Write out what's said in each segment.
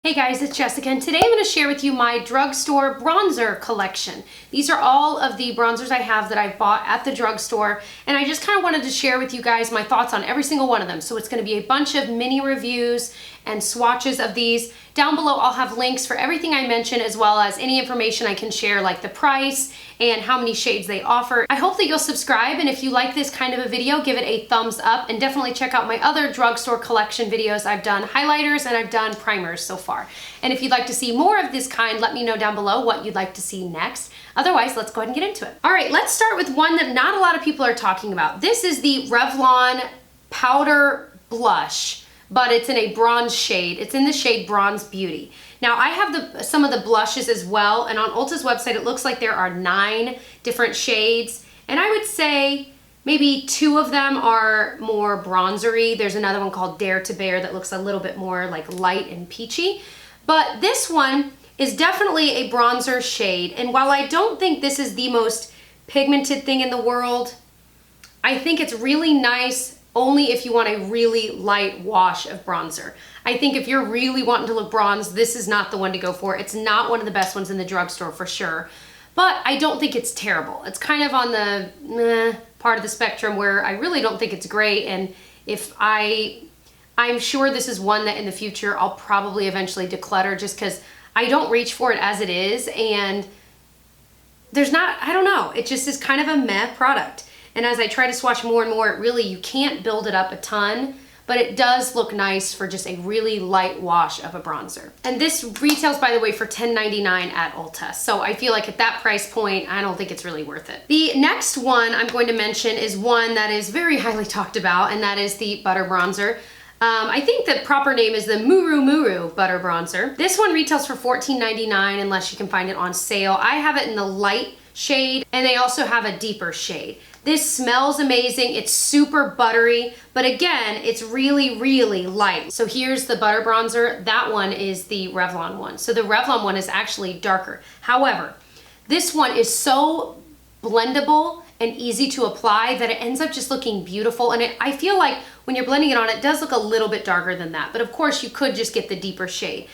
Hey guys, it's Jessica, and today I'm going to share with you my drugstore bronzer collection. These are all of the bronzers I have that I bought at the drugstore, and I just kind of wanted to share with you guys my thoughts on every single one of them. So it's going to be a bunch of mini reviews and swatches of these. Down below I'll have links for everything I mentioned, as well as any information I can share, like the price and how many shades they offer. I hope that you'll subscribe, and if you like this kind of a video, give it a thumbs up, and definitely check out my other drugstore collection videos. I've done highlighters and I've done primers so far. And if you'd like to see more of this kind, let me know down below what you'd like to see next. Otherwise, let's go ahead and get into it. All right, let's start with one that not a lot of people are talking about. This is the Revlon Powder Blush, but it's in a bronze shade. It's in the shade Bronze Beauty. Now I have some of the blushes as well, and on Ulta's website it looks like there are 9 different shades, and I would say maybe 2 of them are more bronzery. There's another one called Dare to Bear that looks a little bit more like light and peachy, but this one is definitely a bronzer shade, and while I don't think this is the most pigmented thing in the world, I think it's really nice only if you want a really light wash of bronzer. I think if you're really wanting to look bronze, this is not the one to go for. It's not one of the best ones in the drugstore for sure, but I don't think it's terrible. It's kind of on the part of the spectrum where I really don't think it's great, and if I'm sure this is one that in the future I'll probably eventually declutter, just because I don't reach for it as it is, and there's not, I don't know, it just is kind of a meh product. And as I try to swatch more and more, really you can't build it up a ton, but it does look nice for just a really light wash of a bronzer. And this retails, by the way, for $10.99 at Ulta. So I feel like at that price point, I don't think it's really worth it. The next one I'm going to mention is one that is very highly talked about, and that is the Butter Bronzer. I think the proper name is the Murumuru Butter Bronzer. This one retails for $14.99 unless you can find it on sale. I have it in the light shade, and they also have a deeper shade. This smells amazing. It's super buttery, but again, it's really, really light. So here's the butter bronzer. That one is the Revlon one. So the Revlon one is actually darker. However, this one is so blendable and easy to apply that it ends up just looking beautiful. And I feel like when you're blending it on, it does look a little bit darker than that. But of course, you could just get the deeper shade.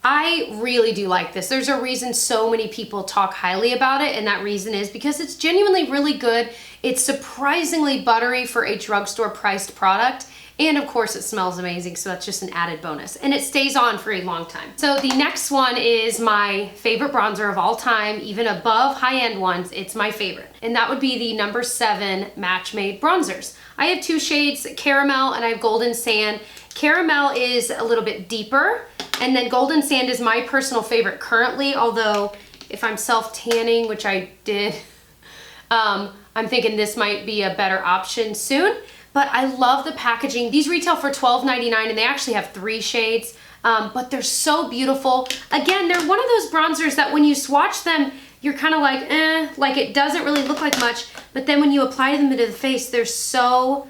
I really do like this. There's a reason so many people talk highly about it, and that reason is because it's genuinely really good. It's surprisingly buttery for a drugstore priced product, and of course it smells amazing, so that's just an added bonus. And it stays on for a long time. So the next one is my favorite bronzer of all time, even above high-end ones. It's my favorite, and that would be the number 7 Match Made bronzers. I have 2 shades, Caramel and I have Golden Sand. Caramel is a little bit deeper, and then Golden Sand is my personal favorite currently, although if I'm self-tanning, which I did, I'm thinking this might be a better option soon. But I love the packaging. These retail for $12.99, and they actually have 3 shades, but they're so beautiful. Again, they're one of those bronzers that when you swatch them, you're kind of like, like it doesn't really look like much, but then when you apply them into the face, they're so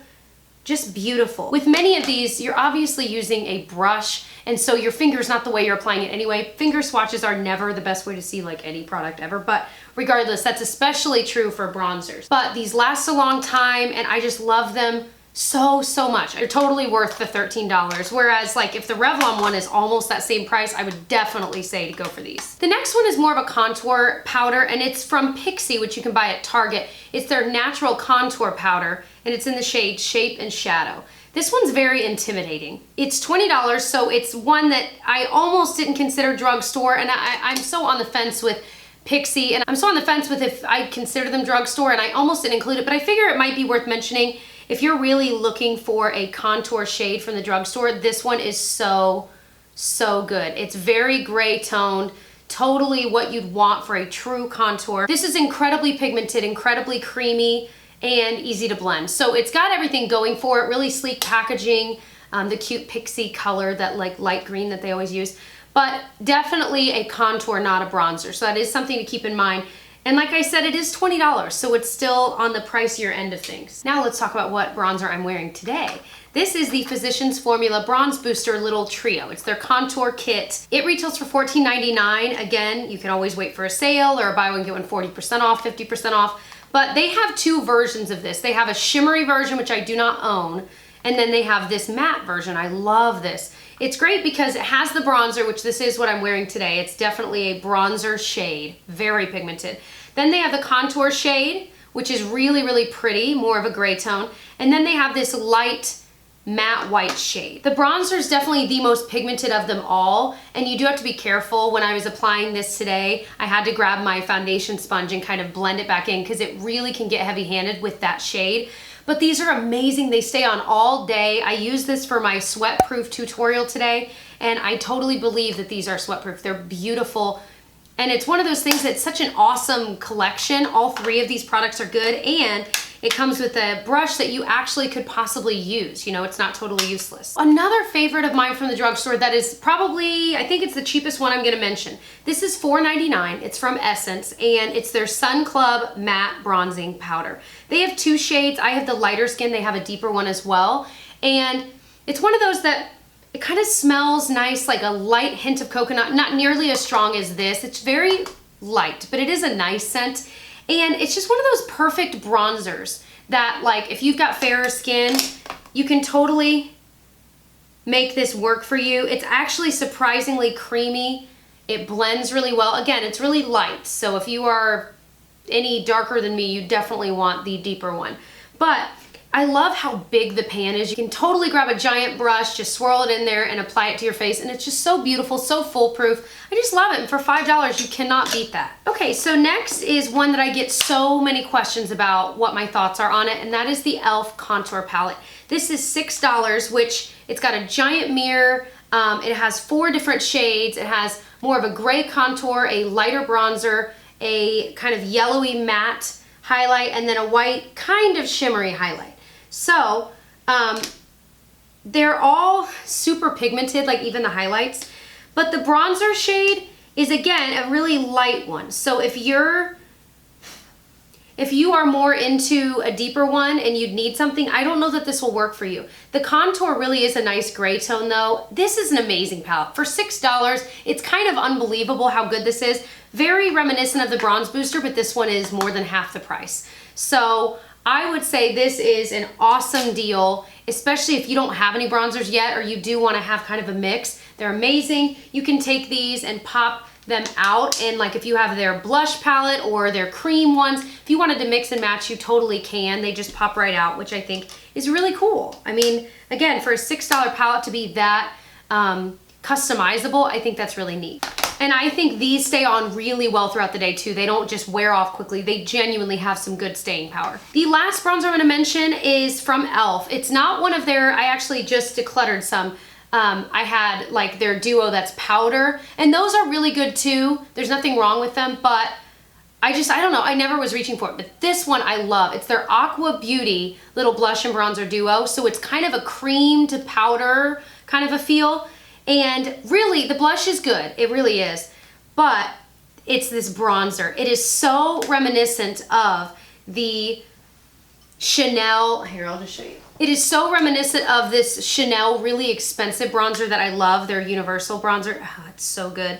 just beautiful. With many of these, you're obviously using a brush, and so your finger's not the way you're applying it anyway. Finger swatches are never the best way to see like any product ever, but regardless, that's especially true for bronzers. But these last a long time, and I just love them so much. They're totally worth the $13, whereas like if the Revlon one is almost that same price, I would definitely say to go for these. The next one is more of a contour powder, and it's from Pixi, which you can buy at Target. It's their natural contour powder, and it's in the shade Shape and Shadow. This one's very intimidating. It's $20, so it's one that I almost didn't consider drugstore, and I'm so on the fence with Pixi, and I'm so on the fence with if I consider them drugstore, and I almost didn't include it, but I figure it might be worth mentioning. If you're really looking for a contour shade from the drugstore, this one is so good. It's very gray toned, totally what you'd want for a true contour. This is incredibly pigmented, incredibly creamy, and easy to blend. So it's got everything going for it, really sleek packaging, the cute Pixie color, that like light green that they always use, but definitely a contour, not a bronzer. So that is something to keep in mind. And like I said, it is $20, so it's still on the pricier end of things. Now let's talk about what bronzer I'm wearing today. This is the Physicians Formula Bronze Booster Little Trio. It's their contour kit. It retails for $14.99. Again, you can always wait for a sale or buy one, get one 40% off, 50% off. But they have 2 versions of this. They have a shimmery version, which I do not own, and then they have this matte version. I love this. It's great because it has the bronzer, which this is what I'm wearing today. It's definitely a bronzer shade, very pigmented. Then they have the contour shade, which is really, really pretty, more of a gray tone. And then they have this light matte white shade. The bronzer is definitely the most pigmented of them all, and you do have to be careful. When I was applying this today, I had to grab my foundation sponge and kind of blend it back in because it really can get heavy-handed with that shade. But these are amazing. They stay on all day. I use this for my sweat-proof tutorial today, and I totally believe that these are sweat-proof. They're beautiful. And it's one of those things that's such an awesome collection. All three of these products are good, and it comes with a brush that you actually could possibly use. You know, it's not totally useless. Another favorite of mine from the drugstore that is probably, I think it's the cheapest one I'm gonna mention. This is $4.99. It's from Essence, and it's their Sun Club Matte Bronzing Powder. They have two shades. I have the lighter skin. They have a deeper one as well. And it's one of those that it kind of smells nice, like a light hint of coconut, not nearly as strong as this. It's very light, but it is a nice scent. And it's just one of those perfect bronzers that, like, if you've got fairer skin, you can totally make this work for you. It's actually surprisingly creamy. It blends really well. Again, it's really light, so if you are any darker than me, you definitely want the deeper one. But I love how big the pan is. You can totally grab a giant brush, just swirl it in there and apply it to your face, and it's just so beautiful, so foolproof. I just love it, and for $5, you cannot beat that. Okay, so next is one that I get so many questions about what my thoughts are on it, and that is the e.l.f. Contour Palette. This is $6, which it's got a giant mirror. It has 4 different shades. It has more of a gray contour, a lighter bronzer, a kind of yellowy matte highlight, and then a white kind of shimmery highlight. So, they're all super pigmented, like even the highlights, but the bronzer shade is, again, a really light one. So if you are more into a deeper one and you'd need something, I don't know that this will work for you. The contour really is a nice gray tone though. This is an amazing palette. For $6, it's kind of unbelievable how good this is. Very reminiscent of the Bronze Booster, but this one is more than half the price. So I would say this is an awesome deal, especially if you don't have any bronzers yet or you do want to have kind of a mix. They're amazing. You can take these and pop them out, and like if you have their blush palette or their cream ones, if you wanted to mix and match, you totally can. They just pop right out, which I think is really cool. I mean, again, for a $6 palette to be that customizable, I think that's really neat. And I think these stay on really well throughout the day too. They don't just wear off quickly. They genuinely have some good staying power. The last bronzer I'm gonna mention is from e.l.f. It's not one of their, I actually just decluttered some. I had like their duo that's powder, and those are really good too. There's nothing wrong with them, but I don't know, I never was reaching for it, but this one I love. It's their Aqua Beauty little blush and bronzer duo, so it's kind of a cream to powder kind of a feel. And really, the blush is good, it really is, but it's this bronzer. It is so reminiscent of the Chanel, here, I'll just show you. It is so reminiscent of this Chanel really expensive bronzer that I love, their Universal bronzer. Oh, it's so good.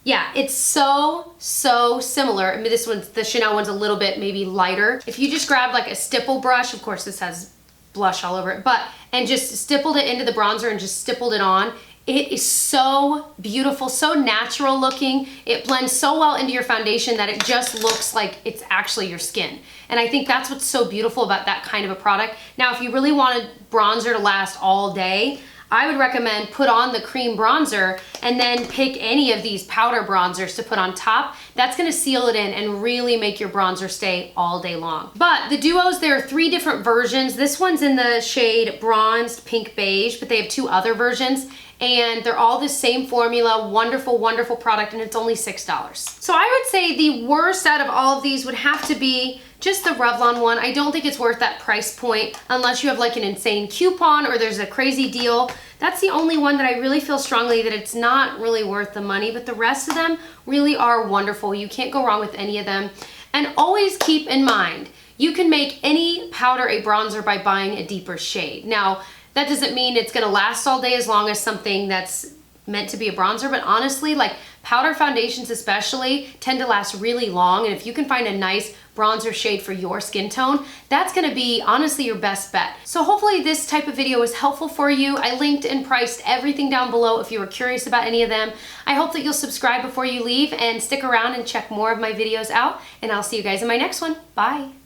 Yeah, it's so similar. I mean, this one's, the Chanel one's a little bit maybe lighter. If you just grab like a stipple brush, of course this has blush all over it, and just stippled it into the bronzer and just stippled it on, it is so beautiful, so natural looking. It blends so well into your foundation that it just looks like it's actually your skin. And I think that's what's so beautiful about that kind of a product. Now, if you really want a bronzer to last all day, I would recommend put on the cream bronzer and then pick any of these powder bronzers to put on top. That's gonna seal it in and really make your bronzer stay all day long. But the duos, there are 3 different versions. This one's in the shade Bronzed Pink Beige, but they have 2 other versions, and they're all the same formula. Wonderful, wonderful product, and it's only $6. So I would say the worst out of all of these would have to be just the Revlon one. I don't think it's worth that price point unless you have like an insane coupon or there's a crazy deal. That's the only one that I really feel strongly that it's not really worth the money, but the rest of them really are wonderful. You can't go wrong with any of them. And always keep in mind, you can make any powder a bronzer by buying a deeper shade. Now, that doesn't mean it's gonna last all day as long as something that's meant to be a bronzer, but honestly, like powder foundations especially tend to last really long, and if you can find a nice bronzer shade for your skin tone, that's gonna be honestly your best bet. So hopefully this type of video was helpful for you. I linked and priced everything down below if you were curious about any of them. I hope that you'll subscribe before you leave and stick around and check more of my videos out, and I'll see you guys in my next one. Bye.